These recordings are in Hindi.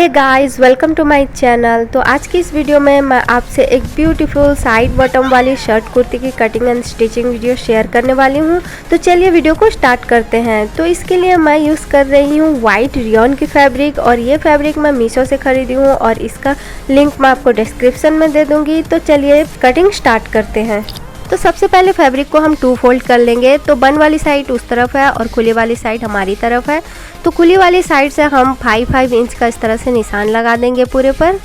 Hey guys, welcome to my channel. तो आज की इस वीडियो में मैं आपसे एक ब्यूटीफुल साइड बॉटम वाली शर्ट कुर्ती की cutting and stitching video share करने वाली हूँ। तो चलिए वीडियो को स्टार्ट करते हैं। तो इसके लिए मैं यूज़ कर रही हूँ वाइट रियॉन की फैब्रिक, और ये फैब्रिक मैं मीशो से खरीदी हूँ और इसका लिंक मैं आपको डिस्क्रिप्शन में दे दूँगी। तो चलिए कटिंग स्टार्ट करते हैं। तो सबसे पहले फैब्रिक को हम 2 फोल्ड कर लेंगे। तो बंद वाली साइड उस तरफ है और खुली वाली साइड हमारी तरफ है। तो खुली वाली साइड से हम 5 इंच का इस तरह से निशान लगा देंगे पूरे पर।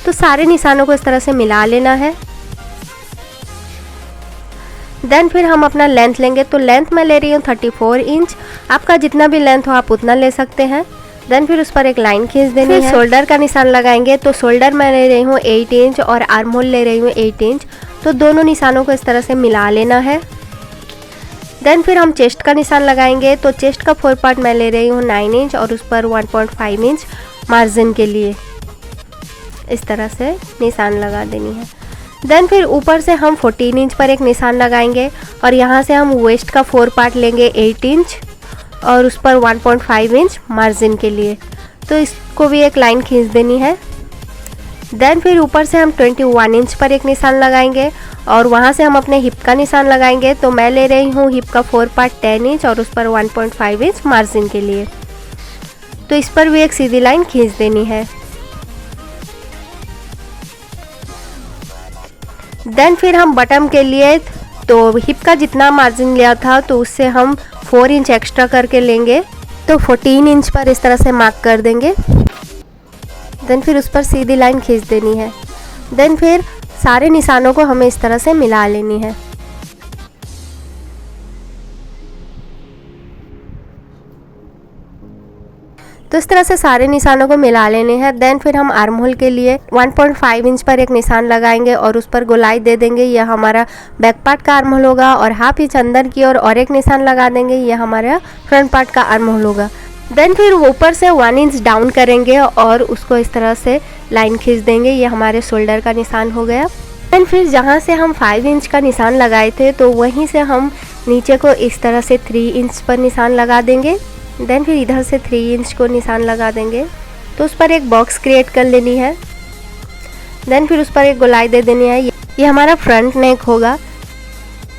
तो सारे निशानों को इस तरह से मिला लेना है। देन फिर हम अपना लेंथ लेंगे। तो लेंथ मैं ले रही हूँ 34 इंच। आपका जितना भी लेंथ हो आप उतना ले सकते हैं। देन फिर उस पर एक लाइन खींच देनी है। शोल्डर का निशान लगाएंगे। तो शोल्डर मैं ले रही हूँ 8 इंच और आर्म होल ले रही हूँ 8 इंच। तो दोनों निशानों को इस तरह से मिला लेना है। देन फिर हम चेस्ट का निशान लगाएंगे। तो चेस्ट का 4 पार्ट मैं ले रही हूँ 9 इंच और उस पर 1.5 इंच मार्जिन के लिए इस तरह से निशान लगा देनी है। देन फिर ऊपर से हम 14 इंच पर एक निशान लगाएंगे और यहाँ से हम वेस्ट का 4 पार्ट लेंगे 8 इंच और उस पर 1.5 इंच मार्जिन के लिए। तो इसको भी एक लाइन खींच देनी है। देन फिर ऊपर से हम 21 इंच पर एक निशान लगाएंगे और वहाँ से हम अपने हिप का निशान लगाएंगे। तो मैं ले रही हूँ हिप का 4 पार्ट 10 इंच और उस पर 1.5 इंच मार्जिन के लिए। तो इस पर भी एक सीधी लाइन खींच देनी है। देन फिर हम बटम के लिए तो हिप का जितना मार्जिन लिया था तो उससे हम 4 इंच एक्स्ट्रा करके लेंगे। तो 14 इंच पर इस तरह से मार्क कर देंगे। देन फिर उस पर सीधी लाइन खींच देनी है। देन फिर सारे निशानों को हमें इस तरह से मिला लेनी है। तो इस तरह से सारे निशानों को मिला लेने हैं। देन फिर हम आर्म होल के लिए 1.5 इंच पर एक निशान लगाएंगे और उस पर गोलाई दे देंगे। यह हमारा बैक पार्ट का आर्म होल होगा और हाफ इंच अंदर की ओर और एक निशान लगा देंगे। यह हमारा फ्रंट पार्ट का आर्म होल होगा। देन फिर ऊपर से 1 इंच डाउन करेंगे और उसको इस तरह से लाइन खींच देंगे। ये हमारे शोल्डर का निशान हो गया। देन फिर जहाँ से हम 5 इंच का निशान लगाए थे तो वहीं से हम नीचे को इस तरह से 3 इंच पर निशान लगा देंगे। देन फिर इधर से 3 इंच को निशान लगा देंगे। तो उस पर एक बॉक्स क्रिएट कर लेनी है। देन फिर उस पर एक गोलाई दे देनी है। ये हमारा फ्रंट नेक होगा।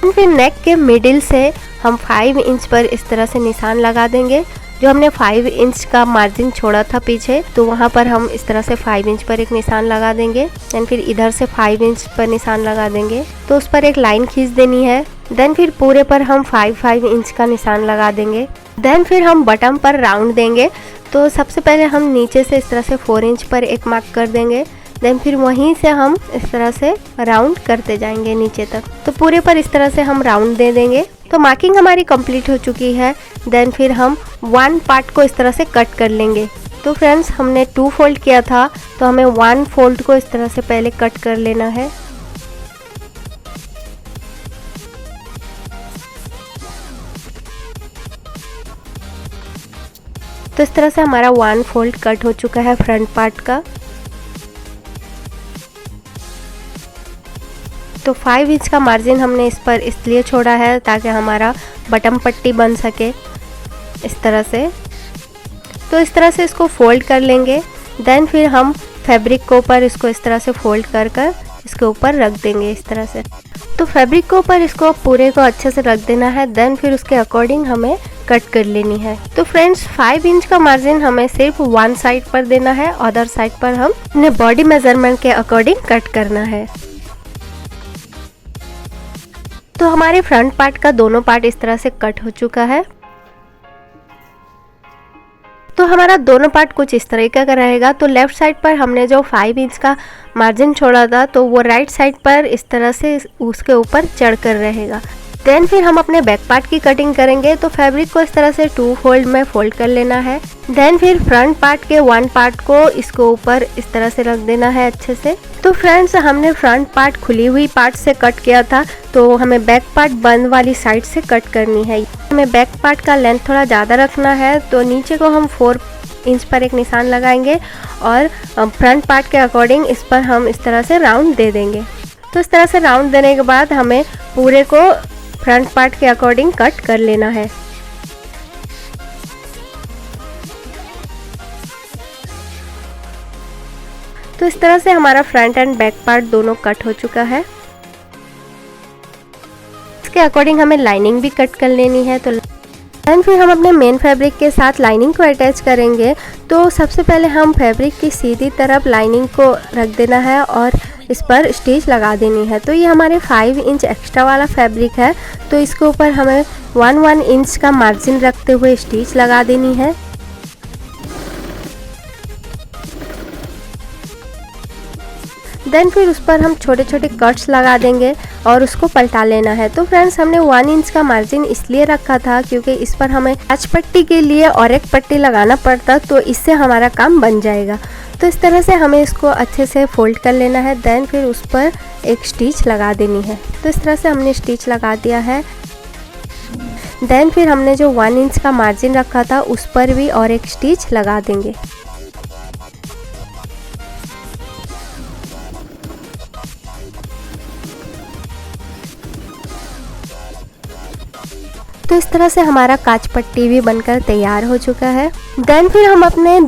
देन फिर नेक के मिडिल से हम 5 इंच पर इस तरह से निशान लगा देंगे। जो हमने 5 इंच का मार्जिन छोड़ा था पीछे, तो वहाँ पर हम इस तरह से 5 इंच पर एक निशान लगा देंगे। देन फिर इधर से 5 इंच पर निशान लगा देंगे। तो उस पर एक लाइन खींच देनी है। देन फिर पूरे पर हम 5 इंच का निशान लगा देंगे। देन फिर हम बटन पर राउंड देंगे। तो सबसे पहले हम नीचे से इस तरह से 4 इंच पर एक मार्क कर देंगे। देन फिर वहीं से हम इस तरह से राउंड करते जाएंगे नीचे तक। तो पूरे पर इस तरह से हम राउंड दे देंगे। तो मार्किंग हमारी कंप्लीट हो चुकी है। देन फिर हम 1 पार्ट को इस तरह से कट कर लेंगे। तो फ्रेंड्स, हमने 2 फोल्ड किया था तो हमें 1 फोल्ड को इस तरह से पहले कट कर लेना है। तो इस तरह से हमारा 1 फोल्ड कट हो चुका है फ्रंट पार्ट का। तो 5 इंच का मार्जिन हमने इस पर इसलिए छोड़ा है ताकि हमारा बटन पट्टी बन सके इस तरह से। तो इस तरह से इसको फोल्ड कर लेंगे। देन फिर हम फैब्रिक के ऊपर इसको इस तरह से फोल्ड कर कर इसके ऊपर रख देंगे इस तरह से। तो फैब्रिक के ऊपर इसको पूरे को अच्छे से रख देना है। देन फिर उसके अकॉर्डिंग हमें कट कर लेनी है। तो फ्रेंड्स, 5 इंच का मार्जिन हमें सिर्फ 1 साइड पर देना है, अदर साइड पर हम अपने बॉडी मेजरमेंट के अकॉर्डिंग कट करना है। तो हमारे फ्रंट पार्ट का दोनों पार्ट इस तरह से कट हो चुका है। तो हमारा दोनों पार्ट कुछ इस तरीके का रहेगा। तो लेफ्ट साइड पर हमने जो 5 इंच का मार्जिन छोड़ा था तो वो राइट साइड पर इस तरह से उसके ऊपर चढ़कर रहेगा। देन फिर हम अपने बैक पार्ट की कटिंग करेंगे। तो फैब्रिक को इस तरह से 2 फोल्ड में फोल्ड कर लेना है। देन फिर फ्रंट पार्ट के 1 पार्ट को इसके ऊपर इस तरह से रख देना है अच्छे से। तो फ्रेंड्स, हमने फ्रंट पार्ट खुली हुई पार्ट से कट किया था तो हमें बैक पार्ट बंद वाली साइड से कट करनी है। हमें बैक पार्ट का लेंथ थोड़ा ज़्यादा रखना है। तो नीचे को हम 4 इंच पर एक निशान लगाएंगे और फ्रंट पार्ट के अकॉर्डिंग इस पर हम इस तरह से राउंड दे देंगे। तो इस तरह से राउंड देने के बाद हमें पूरे को फ्रंट पार्ट के अकॉर्डिंग कट कर लेना है। तो इस तरह से हमारा फ्रंट एंड बैक पार्ट दोनों कट हो चुका है। इसके अकॉर्डिंग हमें लाइनिंग भी कट कर लेनी है। तो एंड फिर हम अपने मेन फैब्रिक के साथ लाइनिंग को अटैच करेंगे। तो सबसे पहले हम फैब्रिक की सीधी तरफ लाइनिंग को रख देना है और इस पर स्टिच लगा देनी है। तो ये हमारे 5 इंच एक्स्ट्रा वाला फैब्रिक है, तो इसके ऊपर हमें 1 इंच का मार्जिन रखते हुए स्टिच लगा देनी है। देन फिर उस पर हम छोटे छोटे कट्स लगा देंगे और उसको पलटा लेना है। तो फ्रेंड्स, हमने 1 इंच का मार्जिन इसलिए रखा था क्योंकि इस पर हमें 5 पट्टी के लिए और एक पट्टी लगाना पड़ता, तो इससे हमारा काम बन जाएगा। तो इस तरह से हमें इसको अच्छे से फोल्ड कर लेना है। देन फिर उस पर एक स्टिच लगा देनी है। तो इस तरह से हमने स्टिच लगा दिया है। देन फिर हमने जो 1 इंच का मार्जिन रखा था उस पर भी और एक स्टिच लगा देंगे। तो इस तरह से हमारा कांच पट्टी भी बनकर तैयार हो चुका है। देन फिर हम अपने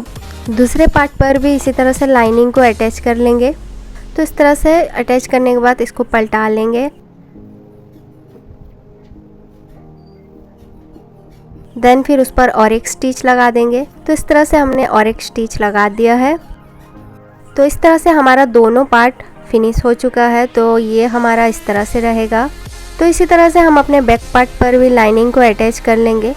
दूसरे पार्ट पर भी इसी तरह से लाइनिंग को अटैच कर लेंगे। तो इस तरह से अटैच करने के बाद इसको पलटा लेंगे। देन फिर उस पर और एक स्टिच लगा देंगे। तो इस तरह से हमने और एक स्टिच लगा दिया है। तो इस तरह से हमारा दोनों पार्ट फिनिश हो चुका है। तो ये हमारा इस तरह से रहेगा। तो इसी तरह से हम अपने बैक पार्ट पर भी लाइनिंग को अटैच कर लेंगे।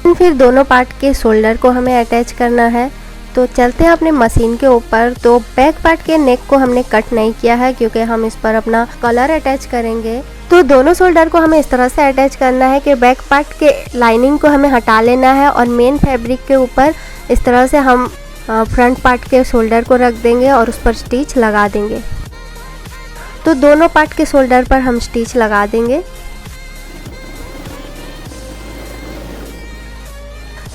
फिर दोनों पार्ट के शोल्डर को हमें अटैच करना है। तो चलते हैं अपने मशीन के ऊपर। तो बैक पार्ट के नेक को हमने कट नहीं किया है क्योंकि हम इस पर अपना कलर अटैच करेंगे। तो दोनों शोल्डर को हमें इस तरह से अटैच करना है कि बैक पार्ट के लाइनिंग को हमें हटा लेना है और मेन फैब्रिक के ऊपर इस तरह से हम फ्रंट पार्ट के शोल्डर को रख देंगे और उस पर स्टिच लगा देंगे। तो दोनों पार्ट के शोल्डर पर हम स्टिच लगा देंगे।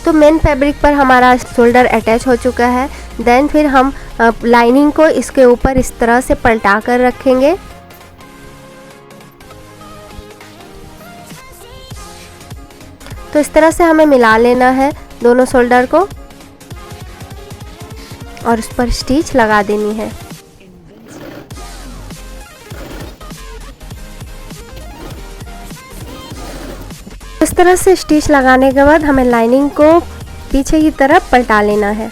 तो मेन फैब्रिक पर हमारा शोल्डर अटैच हो चुका है। देन फिर हम लाइनिंग को इसके ऊपर इस तरह से पलटा कर रखेंगे। तो इस तरह से हमें मिला लेना है दोनों शोल्डर को और उस पर स्टिच लगा देनी है। इस तरह से स्टिच लगाने के बाद हमें लाइनिंग को पीछे की तरफ पलटा लेना है।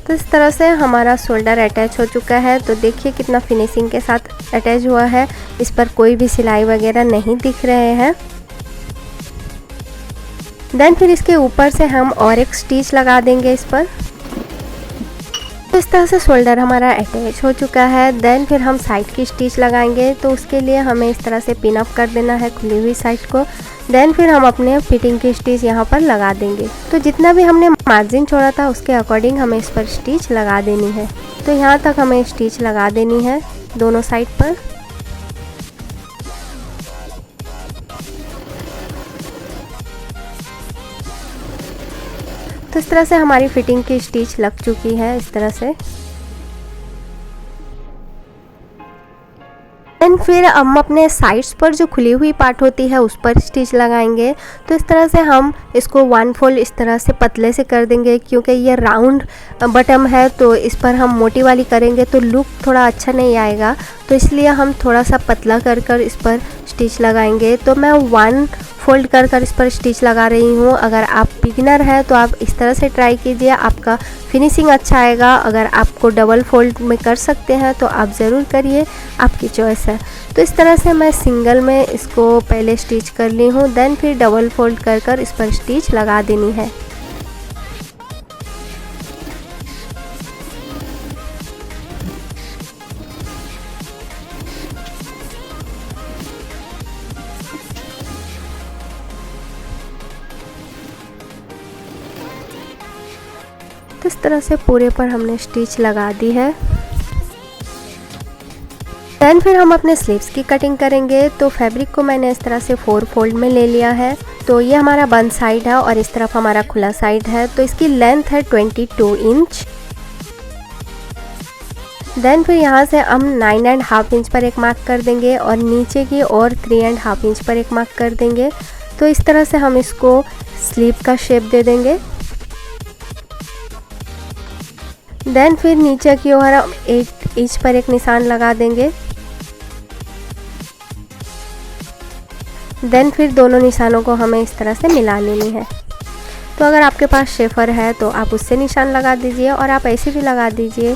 तो इस तरह से हमारा शोल्डर अटैच हो चुका है। तो देखिए कितना फिनिशिंग के साथ अटैच हुआ है। इस पर कोई भी सिलाई वगैरह नहीं दिख रहे हैं। देन फिर इसके ऊपर से हम और एक स्टिच लगा देंगे इस पर। तो इस तरह से शोल्डर हमारा अटैच हो चुका है। देन फिर हम साइड की स्टिच लगाएंगे। तो उसके लिए हमें इस तरह से पिन अप कर देना है खुली हुई साइड को। देन फिर हम अपने फिटिंग की स्टिच यहाँ पर लगा देंगे। तो जितना भी हमने मार्जिन छोड़ा था उसके अकॉर्डिंग हमें इस पर स्टिच लगा देनी है। तो यहाँ तक हमें स्टिच लगा देनी है दोनों साइड पर। तो इस तरह से हमारी फिटिंग की स्टिच लग चुकी है इस तरह से। देन फिर हम अपने साइड्स पर जो खुली हुई पार्ट होती है उस पर स्टिच लगाएंगे। तो इस तरह से हम इसको 1 फोल्ड इस तरह से पतले से कर देंगे क्योंकि ये राउंड बटन है। तो इस पर हम मोटी वाली करेंगे तो लुक थोड़ा अच्छा नहीं आएगा। तो इसलिए हम थोड़ा सा पतला कर इस पर स्टिच लगाएंगे। तो मैं 1 फोल्ड कर इस पर स्टिच लगा रही हूँ। अगर आप बिगिनर हैं तो आप इस तरह से ट्राई कीजिए, आपका फिनिशिंग अच्छा आएगा। अगर आपको डबल फोल्ड में कर सकते हैं तो आप ज़रूर करिए, आपकी चॉइस है। तो इस तरह से मैं सिंगल में इसको पहले स्टिच कर ली हूँ। देन फिर डबल फोल्ड कर इस पर स्टिच लगा देनी है। तो इस तरह से पूरे पर हमने स्टिच लगा दी है। देन फिर हम अपने स्लीव्स की कटिंग करेंगे। तो फैब्रिक को मैंने इस तरह से 4 फोल्ड में ले लिया है। तो ये हमारा बंद साइड है और इस तरफ हमारा खुला साइड है। तो इसकी लेंथ है 22 इंच। देन फिर यहाँ से हम 9.5 इंच पर एक मार्क कर देंगे और नीचे की और 3.5 इंच पर एक मार्क कर देंगे। तो इस तरह से हम इसको स्लीव का शेप दे देंगे। देन फिर नीचे की ओर हम 8 इंच पर एक निशान लगा देंगे। देन फिर दोनों निशानों को हमें इस तरह से मिला लेनी है। तो अगर आपके पास शेफर है तो आप उससे निशान लगा दीजिए और आप ऐसे भी लगा दीजिए,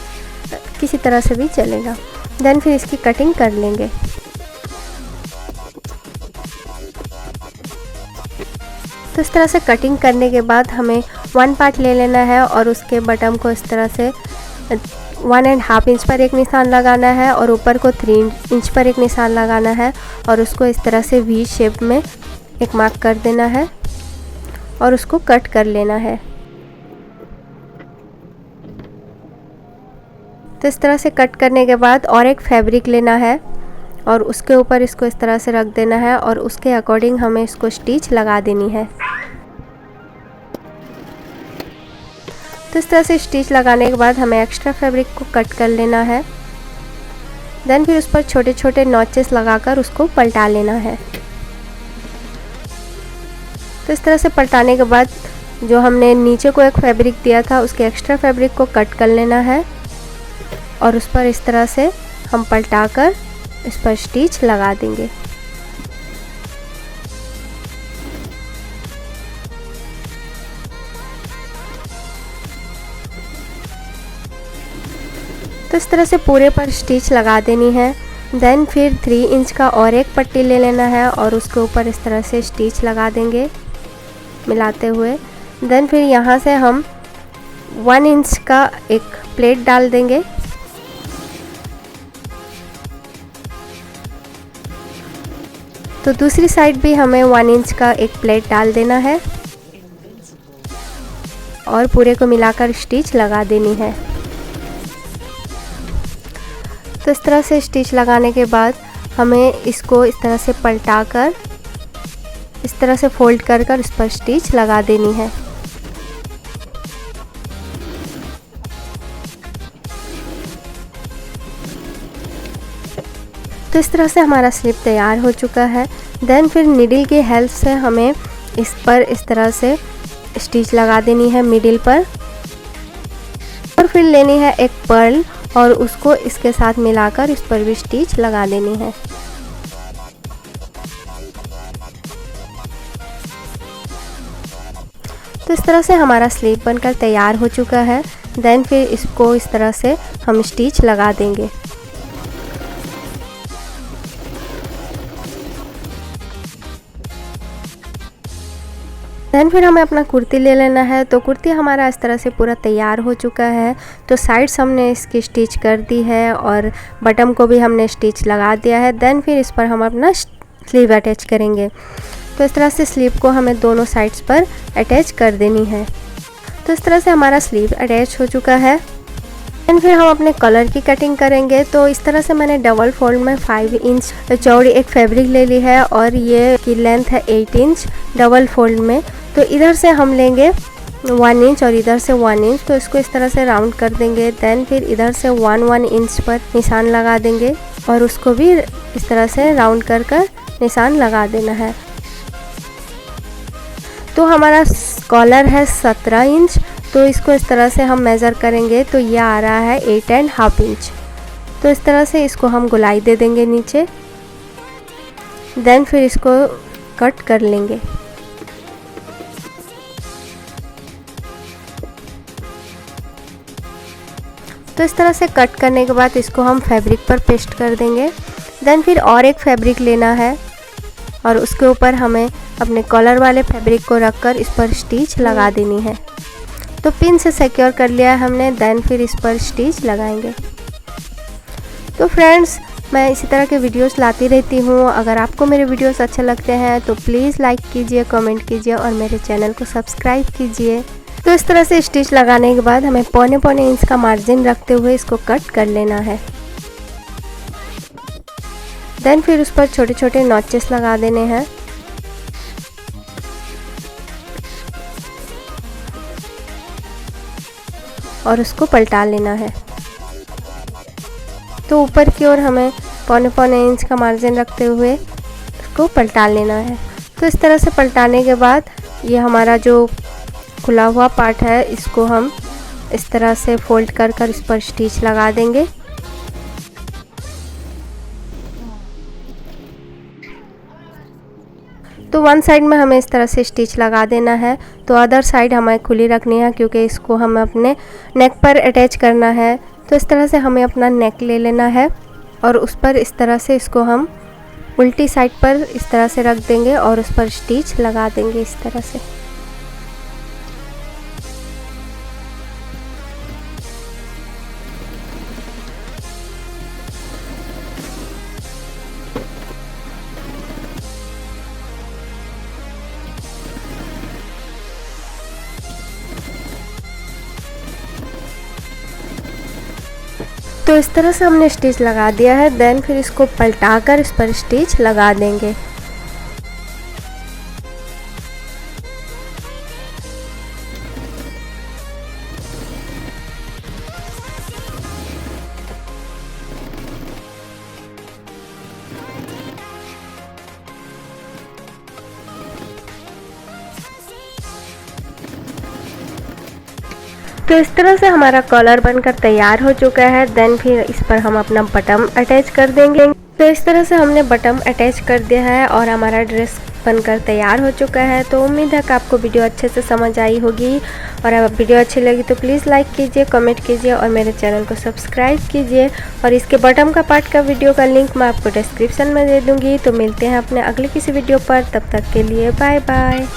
किसी तरह से भी चलेगा। देन फिर इसकी कटिंग कर लेंगे। तो इस तरह से कटिंग करने के बाद हमें 1 पार्ट ले लेना है और उसके बटन को इस तरह से 1.5 इंच पर एक निशान लगाना है और ऊपर को 3 इंच पर एक निशान लगाना है और उसको इस तरह से वी शेप में एक मार्क कर देना है और उसको कट कर लेना है। तो इस तरह से कट करने के बाद और एक फैब्रिक लेना है और उसके ऊपर इसको इस तरह से रख देना है और उसके अकॉर्डिंग हमें इसको स्टिच लगा देनी है। तो इस तरह से स्टिच लगाने के बाद हमें एक्स्ट्रा फैब्रिक को कट कर लेना है। देन फिर उस पर छोटे छोटे नॉचेस लगाकर उसको पलटा लेना है। तो इस तरह से पलटाने के बाद जो हमने नीचे को एक फैब्रिक दिया था उसके एक्स्ट्रा फैब्रिक को कट कर लेना है और उस पर इस तरह से हम पलटाकर इस पर स्टिच लगा देंगे। तो इस तरह से पूरे पर स्टिच लगा देनी है। देन फिर 3 इंच का और एक पट्टी ले लेना है और उसके ऊपर इस तरह से स्टिच लगा देंगे मिलाते हुए। देन फिर यहाँ से हम 1 इंच का एक प्लेट डाल देंगे। तो दूसरी साइड भी हमें 1 इंच का एक प्लेट डाल देना है और पूरे को मिलाकर स्टिच लगा देनी है। तो इस तरह से स्टिच लगाने के बाद हमें इसको इस तरह से पलटाकर इस तरह से फोल्ड कर कर इस पर स्टिच लगा देनी है। तो इस तरह से हमारा स्लीव तैयार हो चुका है। देन फिर नीडल की हेल्प से हमें इस पर इस तरह से स्टिच लगा देनी है मिडिल पर और फिर लेनी है एक पर्ल और उसको इसके साथ मिलाकर इस पर भी स्टिच लगा देनी है। तो इस तरह से हमारा स्लीव बनकर तैयार हो चुका है। देन फिर इसको इस तरह से हम स्टिच लगा देंगे। देन फिर हमें अपना कुर्ती ले लेना है। तो कुर्ती हमारा इस तरह से पूरा तैयार हो चुका है। तो साइड्स हमने इसकी स्टिच कर दी है और बटन को भी हमने स्टिच लगा दिया है। देन फिर इस पर हम अपना स्लीव अटैच करेंगे। तो इस तरह से स्लीव को हमें दोनों साइड्स पर अटैच कर देनी है। तो इस तरह से हमारा स्लीव अटैच हो चुका है। देन फिर हम अपने कलर की कटिंग करेंगे। तो इस तरह से मैंने डबल फोल्ड में 5 इंच चौड़ी एक फैब्रिक ले ली है और ये की लेंथ है 8 इंच डबल फोल्ड में। तो इधर से हम लेंगे 1 इंच और इधर से 1 इंच। तो इसको इस तरह से राउंड कर देंगे। देन फिर इधर से 1 इंच पर निशान लगा देंगे और उसको भी इस तरह से राउंड कर कर निशान लगा देना है। तो हमारा कॉलर है 17 इंच। तो इसको इस तरह से हम मेज़र करेंगे तो ये आ रहा है 8.5 इंच। तो इस तरह से इसको हम गोलाई दे देंगे नीचे। देन फिर इसको कट कर लेंगे। तो इस तरह से कट करने के बाद इसको हम फैब्रिक पर पेस्ट कर देंगे। देन फिर और एक फैब्रिक लेना है और उसके ऊपर हमें अपने कॉलर वाले फैब्रिक को रखकर इस पर स्टिच लगा देनी है। तो पिन से सिक्योर कर लिया है हमने। देन फिर इस पर स्टिच लगाएंगे। तो फ्रेंड्स, मैं इसी तरह के वीडियोस लाती रहती हूँ। अगर आपको मेरे वीडियोस अच्छे लगते हैं तो प्लीज़ लाइक कीजिए, कमेंट कीजिए और मेरे चैनल को सब्सक्राइब कीजिए। तो इस तरह से स्टिच लगाने के बाद हमें पौने इंच का मार्जिन रखते हुए इसको कट कर लेना है। देन फिर उस पर छोटे छोटे नॉचेस लगा देने हैं। और उसको पलटा लेना है। तो ऊपर की ओर हमें पौने इंच का मार्जिन रखते हुए इसको पलटा लेना है। तो इस तरह से पलटाने के बाद ये हमारा जो खुला हुआ पार्ट है इसको हम इस तरह से फोल्ड कर कर इस पर स्टिच लगा देंगे। तो वन साइड में हमें इस तरह से स्टिच लगा देना है, तो अदर साइड हमें खुली रखनी है क्योंकि इसको हमें अपने नेक पर अटैच करना है। तो इस तरह से हमें अपना नेक ले लेना है और उस पर इस तरह से इसको हम उल्टी साइड पर इस तरह से रख देंगे और उस पर स्टिच लगा देंगे इस तरह से। तो इस तरह से हमने स्टिच लगा दिया है। देन फिर इसको पलटा कर इस पर स्टिच लगा देंगे। तो इस तरह से हमारा कॉलर बनकर तैयार हो चुका है। देन फिर इस पर हम अपना बटन अटैच कर देंगे। तो इस तरह से हमने बटन अटैच कर दिया है और हमारा ड्रेस बनकर तैयार हो चुका है। तो उम्मीद है कि आपको वीडियो अच्छे से समझ आई होगी, और अगर वीडियो अच्छी लगी तो प्लीज़ लाइक कीजिए, कमेंट कीजिए और मेरे चैनल को सब्सक्राइब कीजिए। और इसके बटन का पार्ट का वीडियो का लिंक मैं आपको डिस्क्रिप्शन में दे दूँगी। तो मिलते हैं अपने अगले किसी वीडियो पर, तब तक के लिए बाय बाय।